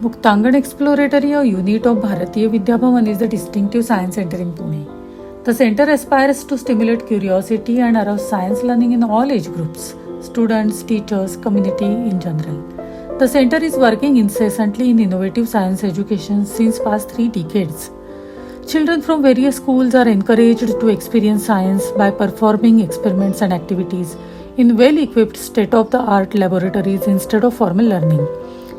Muktangan Exploratory, a unit of Bharatiya Vidya Bhavan, is the distinctive science center in Pune. The center aspires to stimulate curiosity and arouse science learning in all age groups, students, teachers, community in general. The center is working incessantly in innovative science education since past 3 decades. Children from various schools are encouraged to experience science by performing experiments and activities in well-equipped state-of-the-art laboratories instead of formal learning.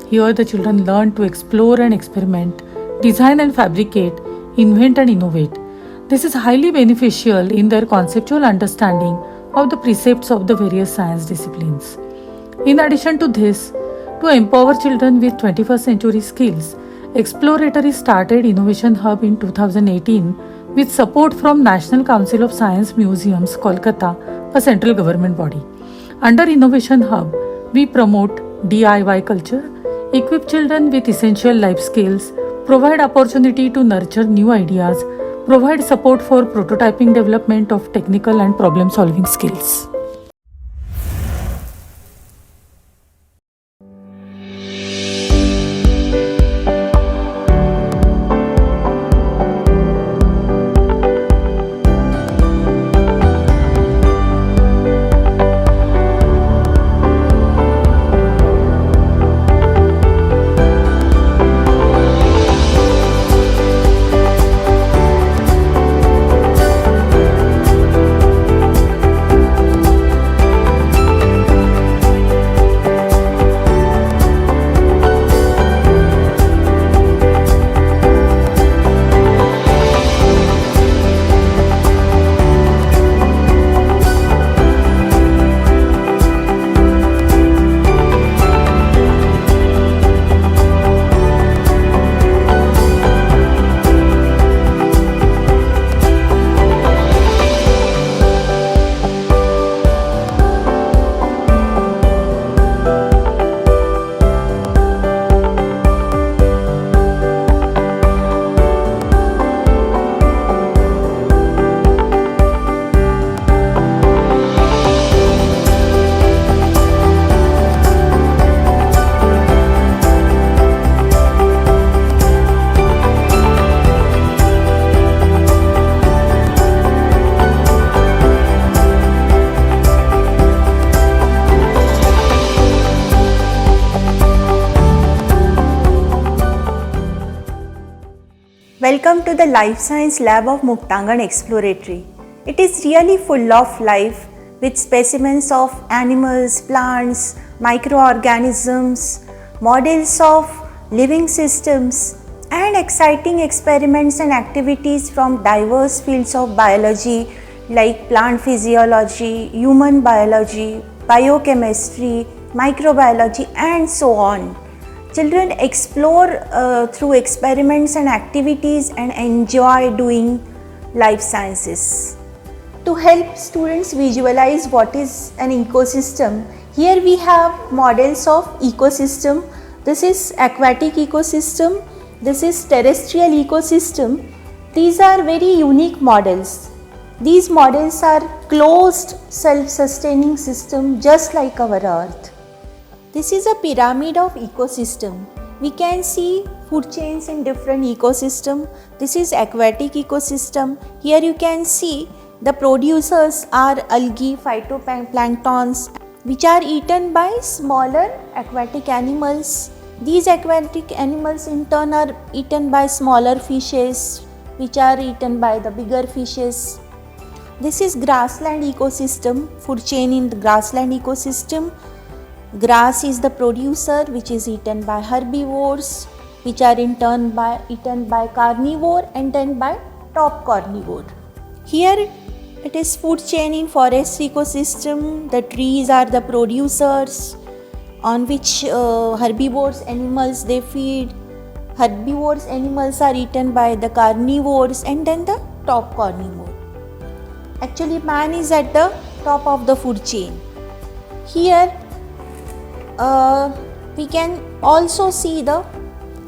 Here the children learn to explore and experiment, design and fabricate, invent and innovate. This is highly beneficial in their conceptual understanding of the precepts of the various science disciplines. In addition to this, to empower children with 21st century skills, Exploratory started Innovation Hub in 2018 with support from National Council of Science Museums, Kolkata, a central government body. Under Innovation Hub, we promote DIY culture, equip children with essential life skills, provide opportunity to nurture new ideas, provide support for prototyping development of technical and problem-solving skills. Welcome to the Life Science Lab of Muktangan Exploratory. It is really full of life with specimens of animals, plants, microorganisms, models of living systems and exciting experiments and activities from diverse fields of biology like plant physiology, human biology, biochemistry, microbiology and so on. Children explore through experiments and activities and enjoy doing life sciences. To help students visualize what is an ecosystem, here we have models of ecosystem. This is aquatic ecosystem, this is terrestrial ecosystem. These are very unique models. These models are closed self-sustaining system just like our earth. This is a pyramid of ecosystem. We can see food chains in different ecosystem. This is aquatic ecosystem. Here you can see the producers are algae, phytoplanktons, which are eaten by smaller aquatic animals. These aquatic animals in turn are eaten by smaller fishes, which are eaten by the bigger fishes. This is grassland ecosystem, food chain in the grassland ecosystem. Grass is the producer, which is eaten by herbivores, which are in turn eaten by carnivore and then by top carnivore. Here it is food chain in forest ecosystem. The trees are the producers on which herbivores animals they feed. Herbivores animals are eaten by the carnivores and then the top carnivore. Actually man is at the top of the food chain. Here we can also see the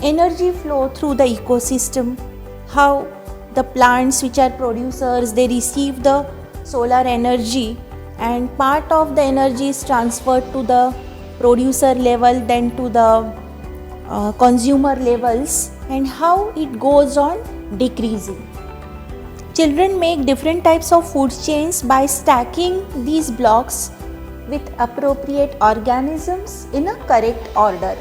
energy flow through the ecosystem, how the plants which are producers, they receive the solar energy and part of the energy is transferred to the producer level, then to the consumer levels and how it goes on decreasing. Children make different types of food chains by stacking these blocks with appropriate organisms in a correct order.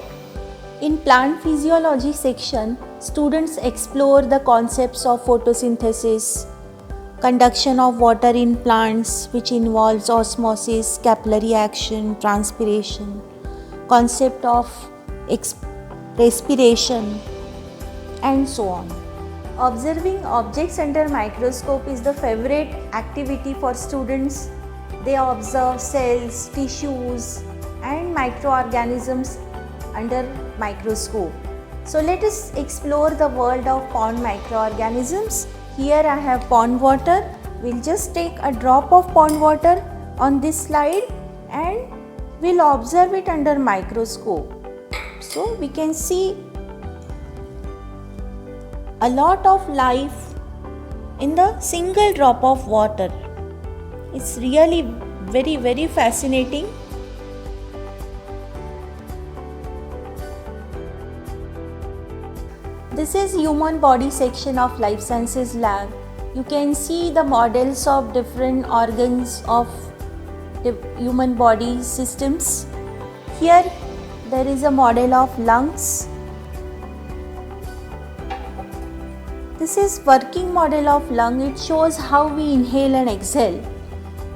In plant physiology section, students explore the concepts of photosynthesis, conduction of water in plants which involves osmosis, capillary action, transpiration, concept of respiration, and so on. Observing objects under microscope is the favorite activity for students. They observe cells, tissues, and microorganisms under microscope. So let us explore the world of pond microorganisms. Here I have pond water. We'll just take a drop of pond water on this slide and we'll observe it under microscope. So we can see a lot of life in the single drop of water. It's really very fascinating. This is human body section of life sciences lab. You can see the models of different organs of the human body systems. Here there is a model of lungs. This is working model of lung. It shows how we inhale and exhale.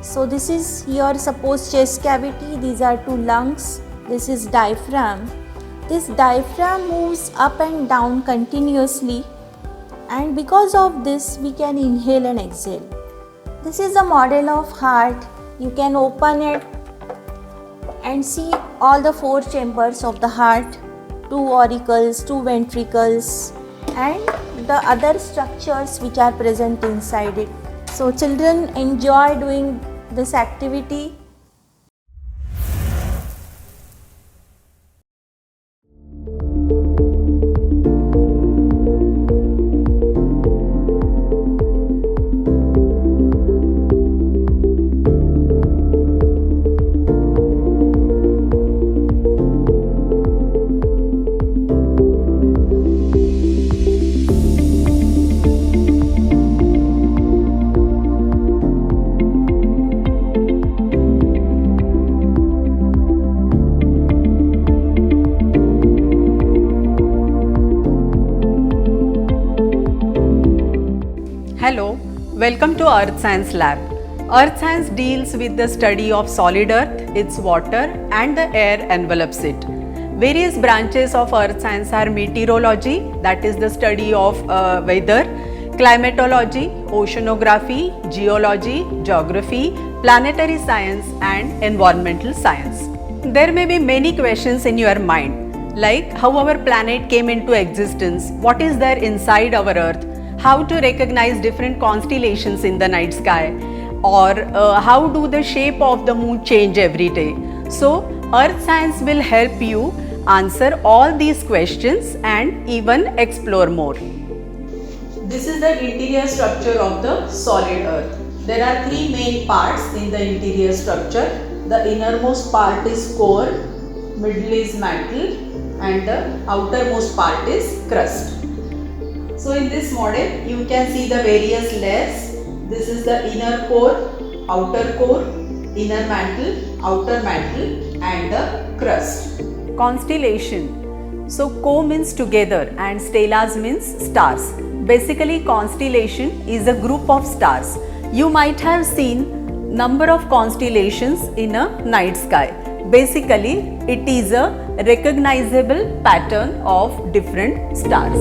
So this is here suppose chest cavity. These are two lungs. This is diaphragm. This diaphragm moves up and down continuously, and because of this we can inhale and exhale. This is a model of heart. You can open it and see all the four chambers of the heart, two auricles, two ventricles, and the other structures which are present inside it. So children enjoy doing this activity. Hello, welcome to Earth Science Lab. Earth Science deals with the study of solid earth, its water and the air envelops it. Various branches of Earth Science are meteorology, that is the study of weather, climatology, oceanography, geology, geography, planetary science and environmental science. There may be many questions in your mind, like how our planet came into existence, what is there inside our earth, how to recognize different constellations in the night sky, or how do the shape of the moon change every day. So Earth Science will help you answer all these questions and even explore more. This is the interior structure of the solid earth. There are three main parts in the interior structure. The innermost part is core, middle is mantle and the outermost part is crust. So in this model you can see the various layers. This is the inner core, inner mantle, outer mantle and the crust. Constellation. So co means together and stelas means stars. Basically constellation is a group of stars. You might have seen number of constellations in a night sky. Basically it is a recognizable pattern of different stars.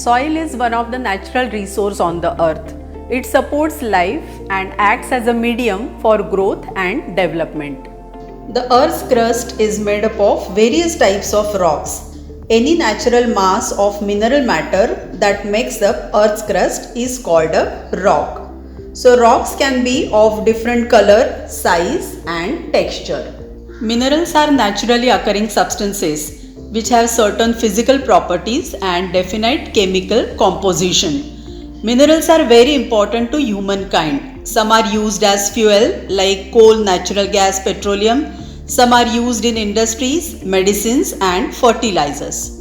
Soil is one of the natural resources on the earth. It supports life and acts as a medium for growth and development. The earth's crust is made up of various types of rocks. Any natural mass of mineral matter that makes up earth's crust is called a rock. So rocks can be of different color, size and texture. Minerals are naturally occurring substances. which have certain physical properties and definite chemical composition. Minerals are very important to humankind. Some are used as fuel like coal, natural gas, petroleum. Some are used in industries, medicines and fertilizers.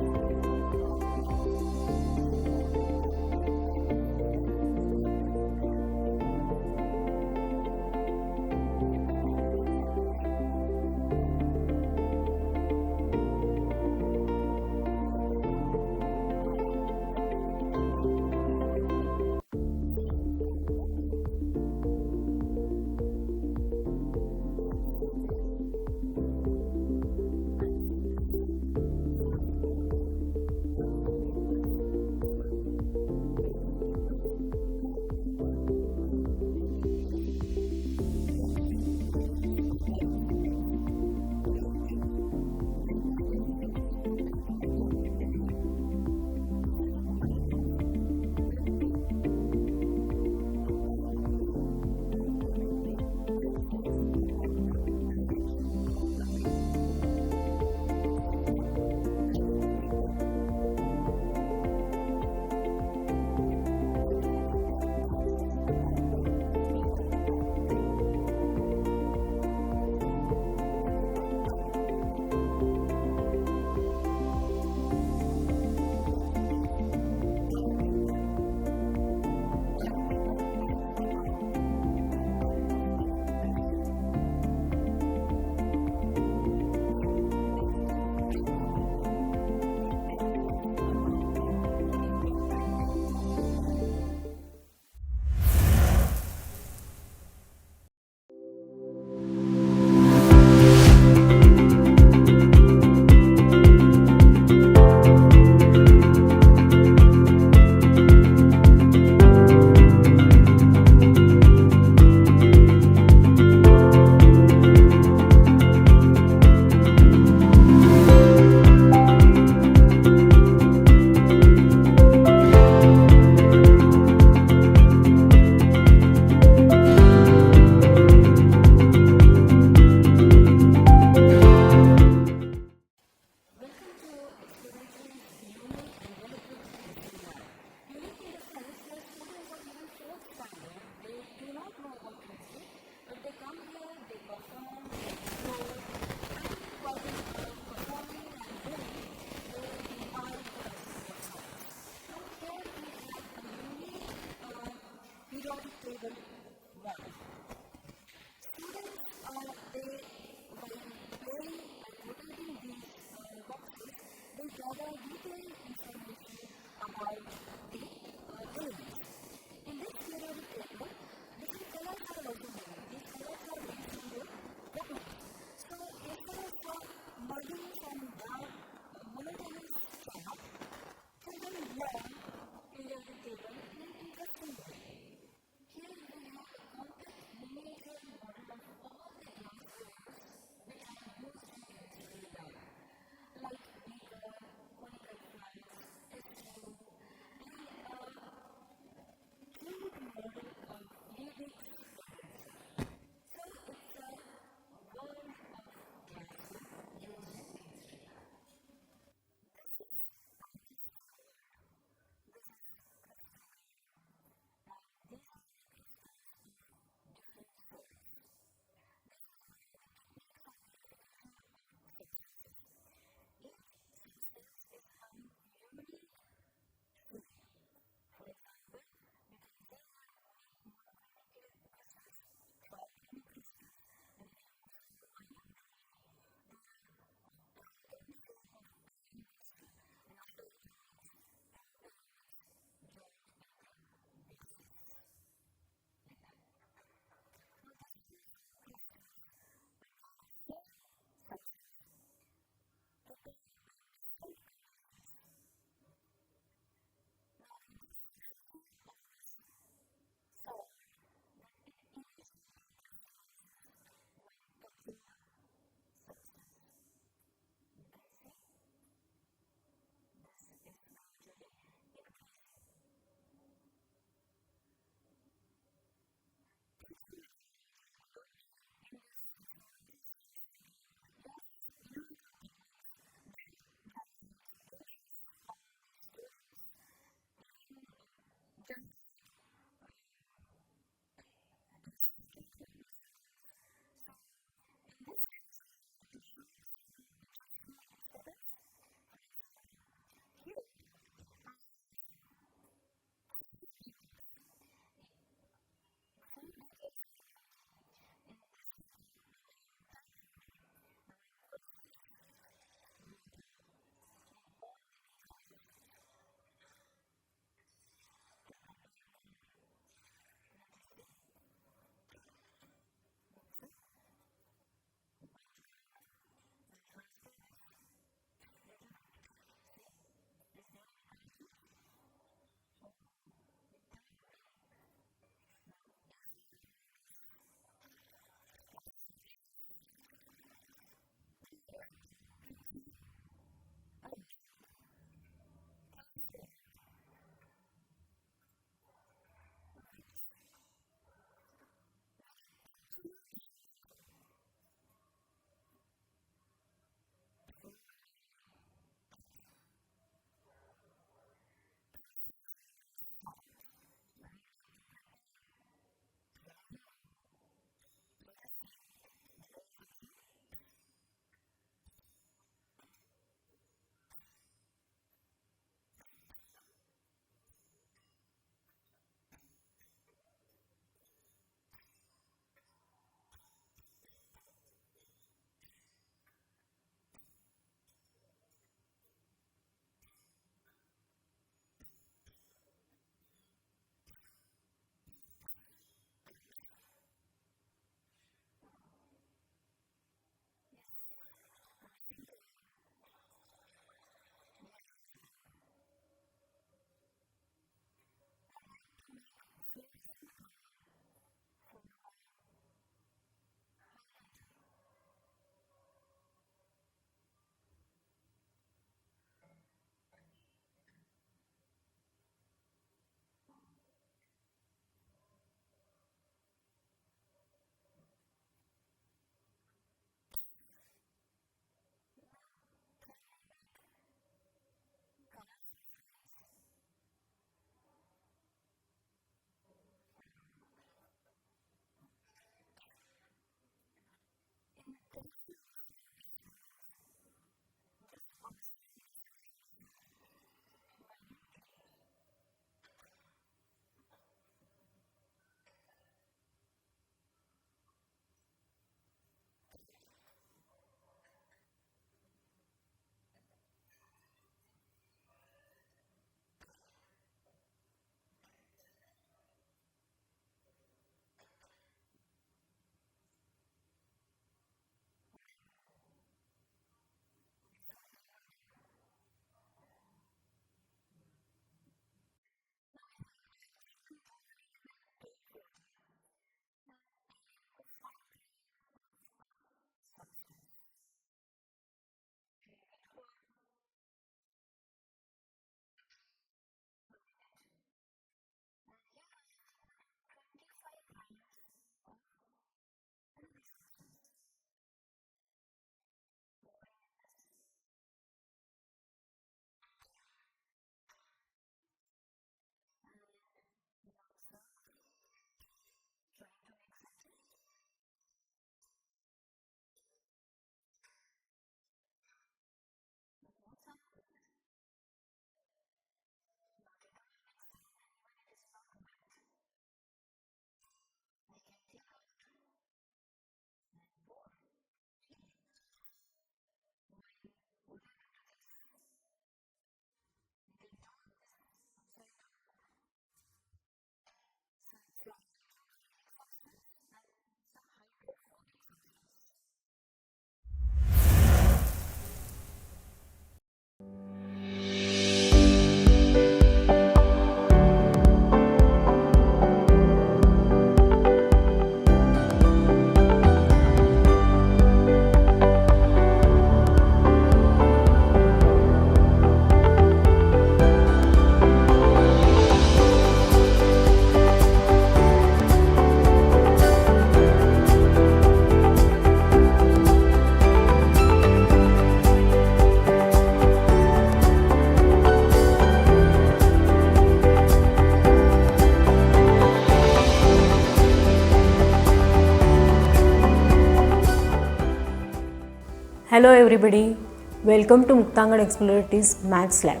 Hello everybody, welcome to Muktangan Exploratory's Maths Lab.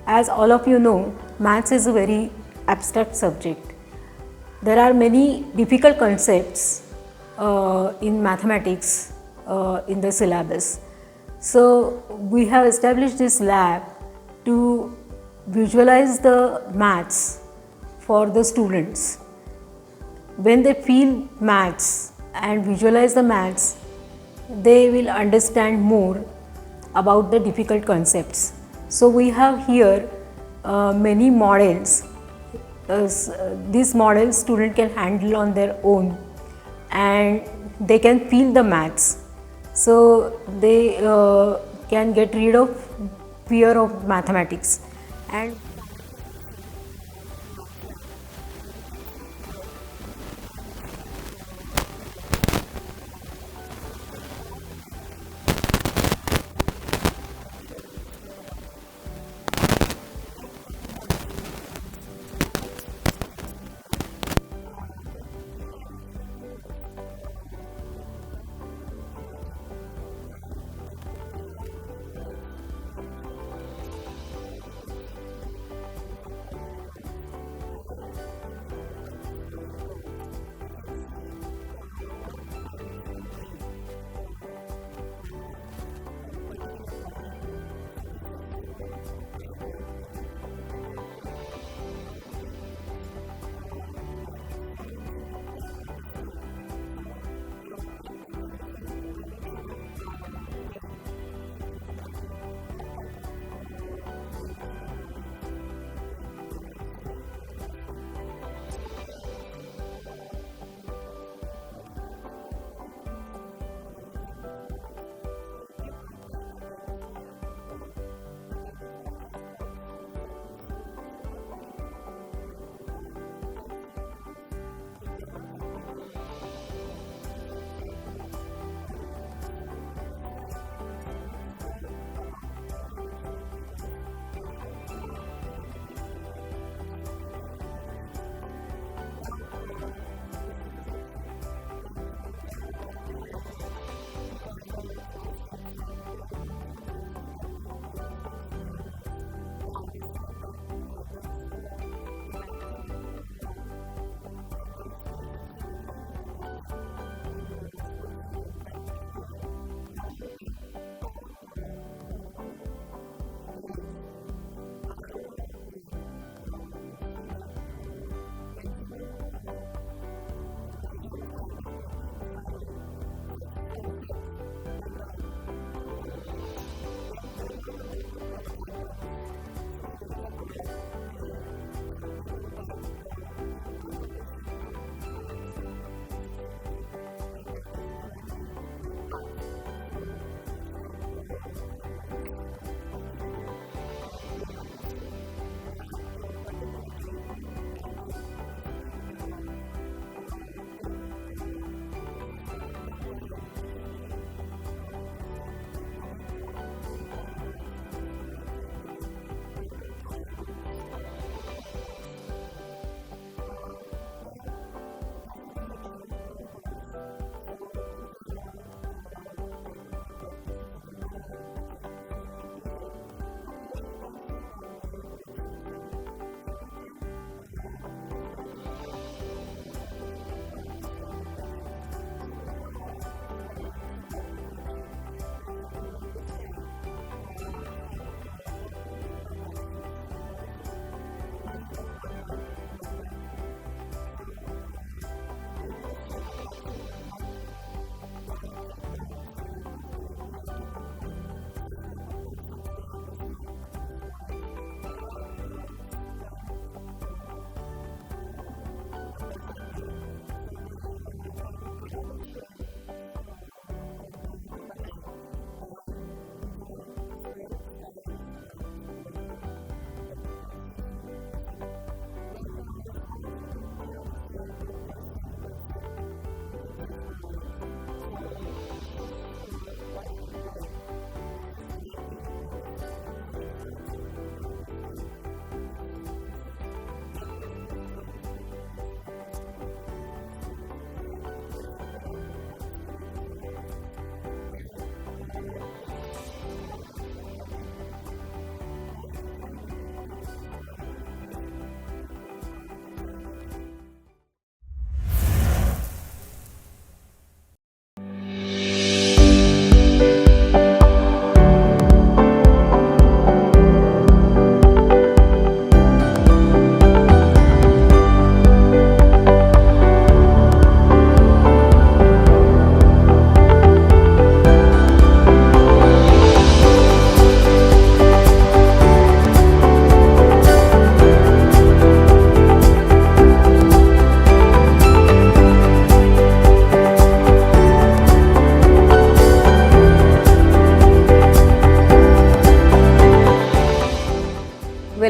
As all of you know, Maths is a very abstract subject. There are many difficult concepts in mathematics in the syllabus. So we have established this lab to visualize the maths for the students. When they feel maths and visualize the maths, they will understand more about the difficult concepts. So we have here many models. These models students can handle on their own and they can feel the maths. So they can get rid of fear of mathematics. And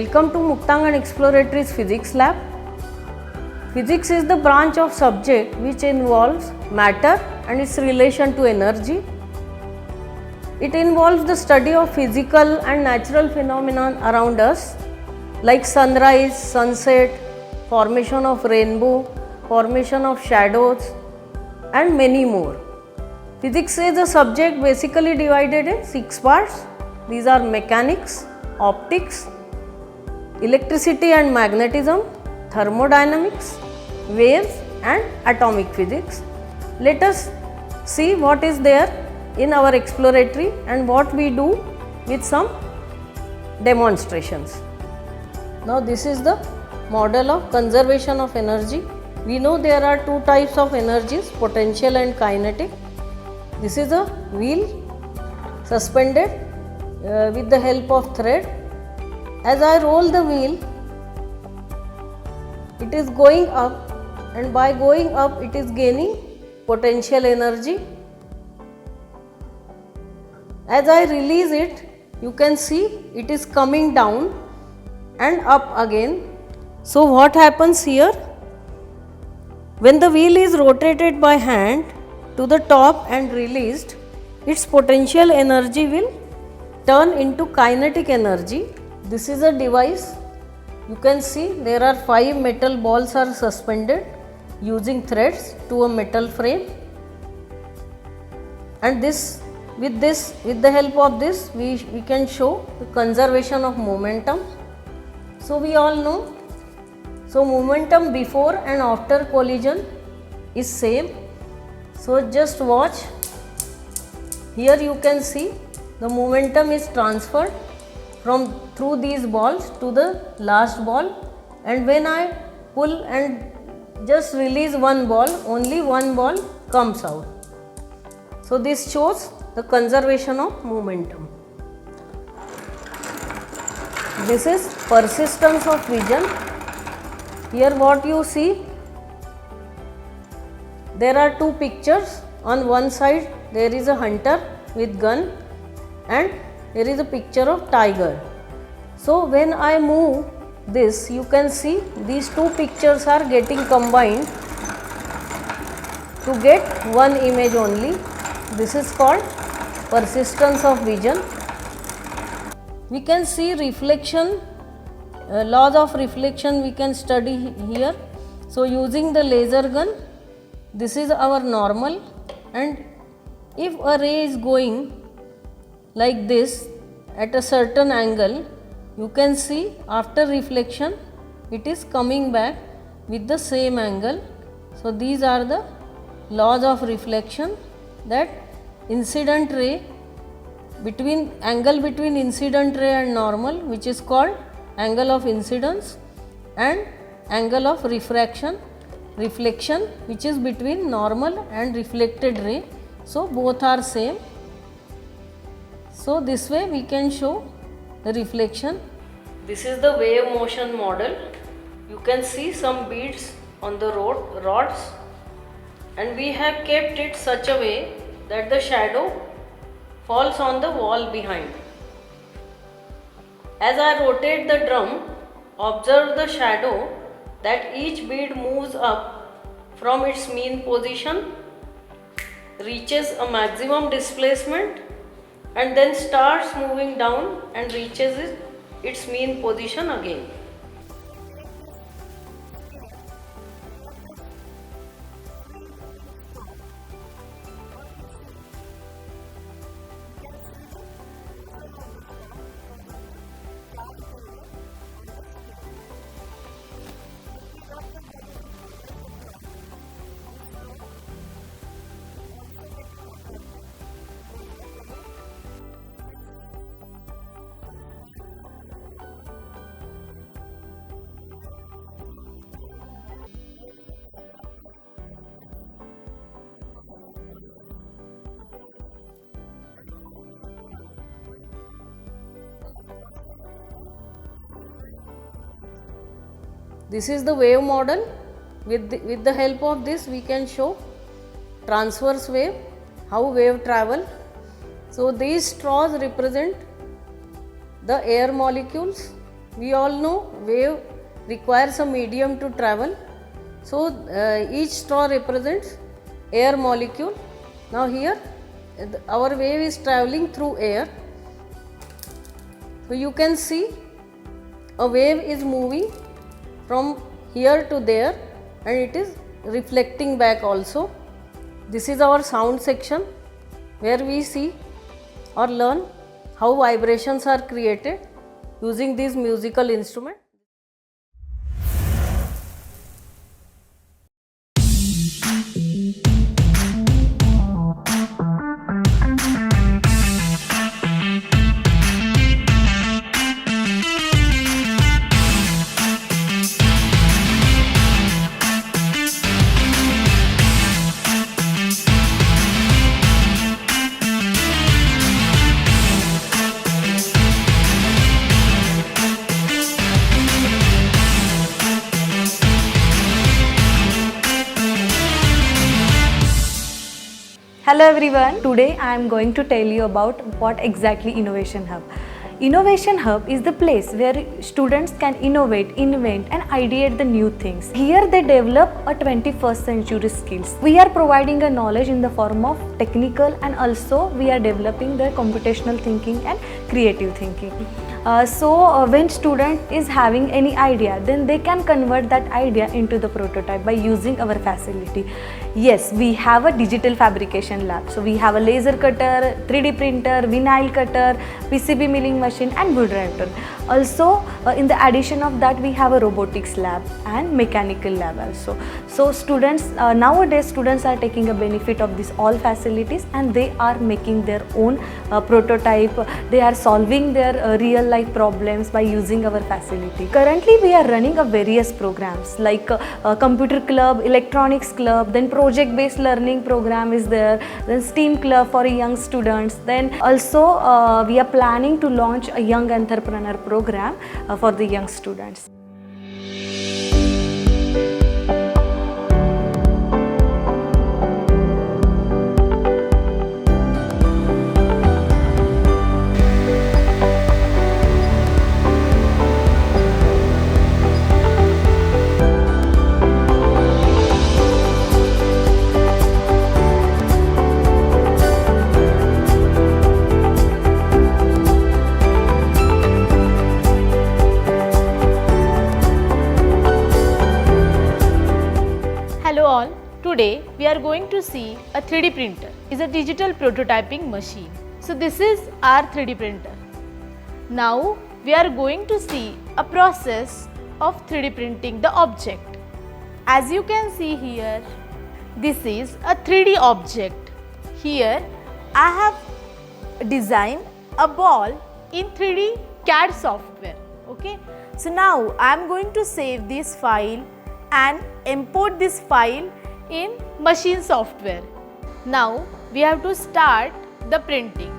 Welcome to Muktangan Exploratory's Physics Lab. Physics is the branch of subject which involves matter and its relation to energy. It involves the study of physical and natural phenomena around us like sunrise, sunset, formation of rainbow, formation of shadows and many more. Physics is a subject basically divided in 6 parts. These are mechanics, optics, electricity and magnetism, thermodynamics, waves and atomic physics. Let us see what is there in our exploratory and what we do with some demonstrations. Now this is the model of conservation of energy. We know there are two types of energies, potential and kinetic. This is a wheel suspended with the help of thread. As I roll the wheel, it is going up, and by going up it is gaining potential energy. As I release it, you can see it is coming down and up again. So what happens here? When the wheel is rotated by hand to the top and released, its potential energy will turn into kinetic energy. This is a device. You can see there are 5 metal balls are suspended using threads to a metal frame, and with the help of this we can show the conservation of momentum. So we all know, so momentum before and after collision is same. So just watch, here you can see the momentum is transferred from through these balls to the last ball, and when I pull and just release one ball, only one ball comes out. So this shows the conservation of momentum. This is persistence of vision. Here what you see, there are two pictures. On one side there is a hunter with gun and there is a picture of tiger. So when I move this, you can see these two pictures are getting combined to get one image only. This is called persistence of vision. We can see reflection, laws of reflection we can study here. So using the laser gun, this is our normal, and if a ray is going like this at a certain angle, you can see after reflection it is coming back with the same angle. So these are the laws of reflection, that incident ray angle between incident ray and normal, which is called angle of incidence, and angle of reflection, which is between normal and reflected ray. So both are same. So this way we can show the reflection. This is the wave motion model. You can see some beads on the rods, and we have kept it such a way that the shadow falls on the wall behind. As I rotate the drum, observe the shadow that each bead moves up from its mean position, reaches a maximum displacement, and then starts moving down and reaches its mean position again. This is the wave model. With the help of this we can show transverse wave, how wave travel. So these straws represent the air molecules We all know wave requires a medium to travel. So each straw represents air molecule. Now here our wave is traveling through air. So you can see a wave is moving from here to there and it is reflecting back also. This is our sound section where we see or learn how vibrations are created using these musical instruments. Hello everyone, today I am going to tell you about what exactly Innovation Hub. Innovation Hub is the place where students can innovate, invent and ideate the new things. Here they develop a 21st century skills. We are providing a knowledge in the form of technical and also we are developing the computational thinking and creative thinking. When student is having any idea, then they can convert that idea into the prototype by using our facility. Yes, we have a digital fabrication lab. So we have a laser cutter, 3D printer, vinyl cutter, PCB milling machine and wood reactor. Also in the addition of that we have a robotics lab and mechanical lab also. So students nowadays students are taking a benefit of these all facilities and they are making their own prototype. They are solving their real life problems by using our facility. Currently we are running a various programs like computer club, electronics club, then project based learning program is there, then STEAM club for young students, then also we are planning to launch a young entrepreneur program for the young students. Hello all, today we are going to see a 3D printer. It's a digital prototyping machine. So this is our 3D printer. Now we are going to see a process of 3D printing the object. As you can see here, this is a 3D object. Here I have designed a ball in 3D CAD software. Okay. So now I am going to save this file and import this file in machine software. Now we have to start the printing.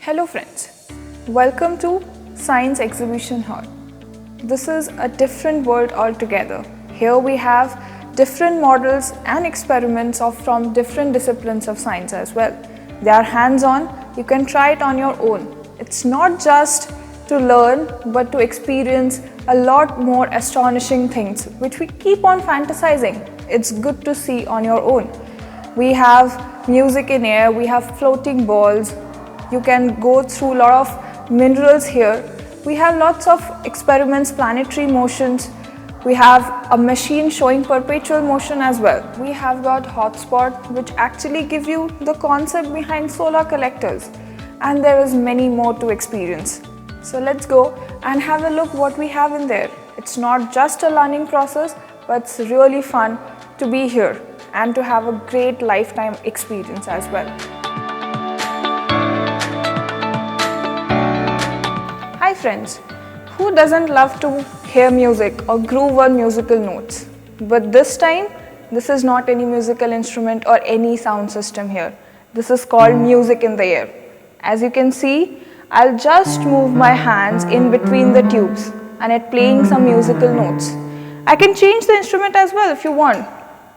Hello friends, welcome to Science Exhibition Hall. This is a different world altogether. Here we have different models and experiments from different disciplines of science as well. They are hands-on, you can try it on your own. It's not just to learn but to experience a lot more astonishing things which we keep on fantasizing. It's good to see on your own. We have music in air, we have floating balls. You can go through a lot of minerals here. We have lots of experiments, planetary motions. We have a machine showing perpetual motion as well. We have got hotspot, which actually give you the concept behind solar collectors. And there is many more to experience. So let's go and have a look what we have in there. It's not just a learning process, but it's really fun to be here and to have a great lifetime experience as well. Hi friends, who doesn't love to hear music or groove on musical notes? But this time, this is not any musical instrument or any sound system here. This is called music in the air. As you can see, I'll just move my hands in between the tubes and it's playing some musical notes. I can change the instrument as well if you want.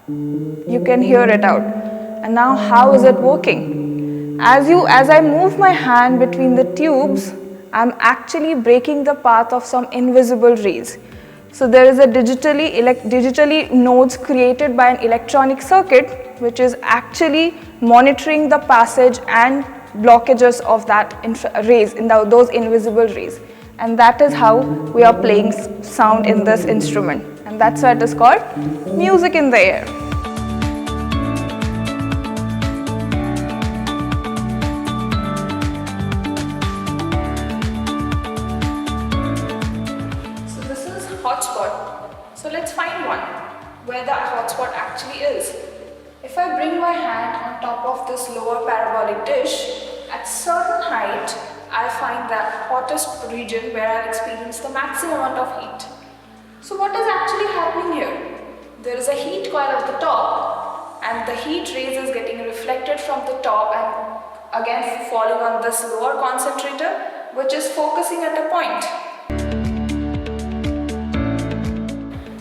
You can hear it out. And now how is it working? As I move my hand between the tubes, I'm actually breaking the path of some invisible rays. So there is a digitally nodes created by an electronic circuit which is actually monitoring the passage and blockages of that rays, those invisible rays. And that is how we are playing sound in this instrument. And that's why it is called music in the air. So this is hotspot. So let's find one where the hotspot actually is. If I bring my hand on top of this lower parabolic dish, at certain height, I'll find the hottest region where I'll experience the maximum amount of heat. So what is actually happening here? There is a heat coil at the top and the heat rays is getting reflected from the top and again falling on this lower concentrator, which is focusing at a point.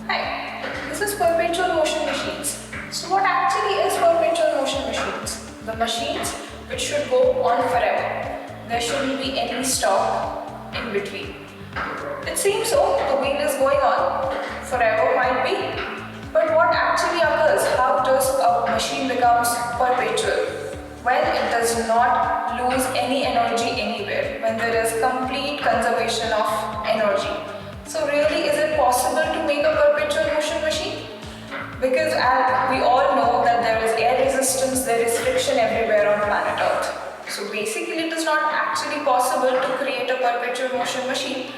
Hi, this is perpetual motion machines. So what actually is perpetual motion machines? The machines which should go on forever. There shouldn't be any stop in between. It seems so, the wheel is going on, forever might be. But what actually occurs? How does a machine becomes perpetual? Well, it does not lose any energy anywhere when there is complete conservation of energy. So really, is it possible to make a perpetual motion machine? Because as we all know that there is air resistance, there is friction everywhere on planet Earth. So basically it is not actually possible to create a perpetual motion machine.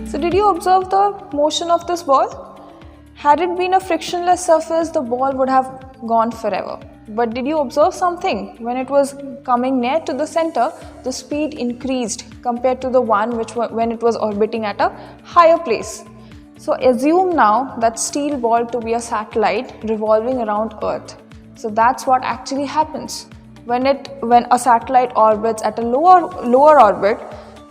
So did you observe the motion of this ball? Had it been a frictionless surface, the ball would have gone forever. But did you observe something? When it was coming near to the center, the speed increased compared to the one when it was orbiting at a higher place. So assume now that steel ball to be a satellite revolving around Earth. So that's what actually happens. When a satellite orbits at a lower orbit,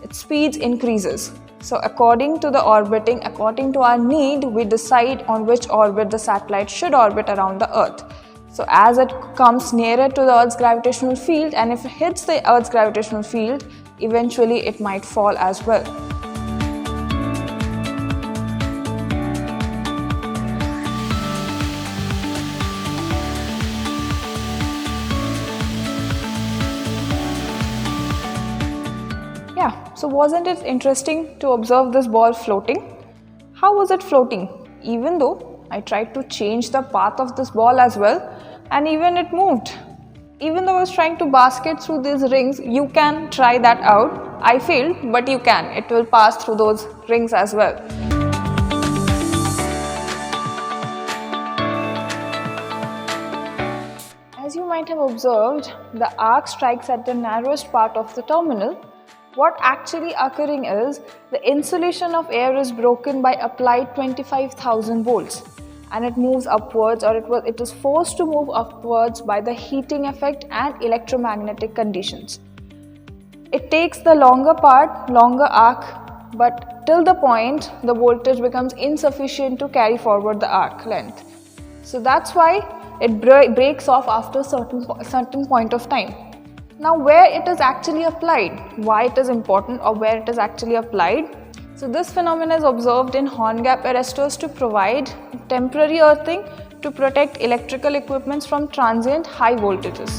its speed increases. So according to the orbiting, according to our need, we decide on which orbit the satellite should orbit around the Earth. So as it comes nearer to the Earth's gravitational field, and if it hits the Earth's gravitational field, eventually it might fall as well. Yeah, so wasn't it interesting to observe this ball floating? How was it floating? Even though I tried to change the path of this ball as well, and even it moved. Even though I was trying to basket through these rings, you can try that out. I failed, but you can. It will pass through those rings as well. As you might have observed, the arc strikes at the narrowest part of the terminal. What actually occurring is the insulation of air is broken by applied 25,000 volts. And it moves upwards, or it is forced to move upwards by the heating effect and electromagnetic conditions. It takes the longer arc, but till the point the voltage becomes insufficient to carry forward the arc length. So that's why it breaks off after a certain point of time. Now where it is actually applied, why it is important or where it is actually applied. So this phenomenon is observed in horn gap arrestors to provide temporary earthing to protect electrical equipments from transient high voltages.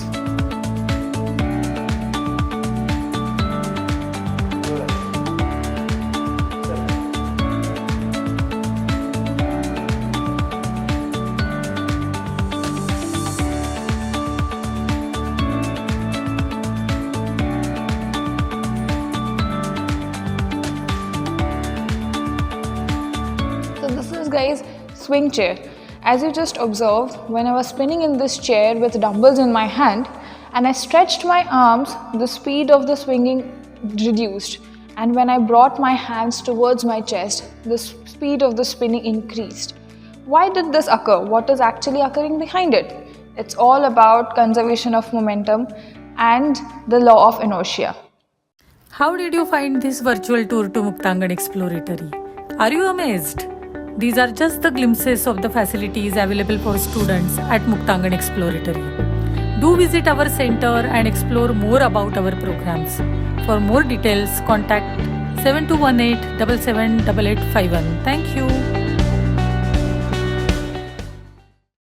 So this is, guys, swing chair. As you just observed, when I was spinning in this chair with dumbbells in my hand and I stretched my arms, the speed of the swinging reduced, and when I brought my hands towards my chest, the speed of the spinning increased. Why did this occur? What is actually occurring behind it? It's all about conservation of momentum and the law of inertia. How did you find this virtual tour to Muktangan Exploratory? Are you amazed? These are just the glimpses of the facilities available for students at Muktangan Exploratory. Do visit our center and explore more about our programs. For more details, contact 7218 778851. Thank you.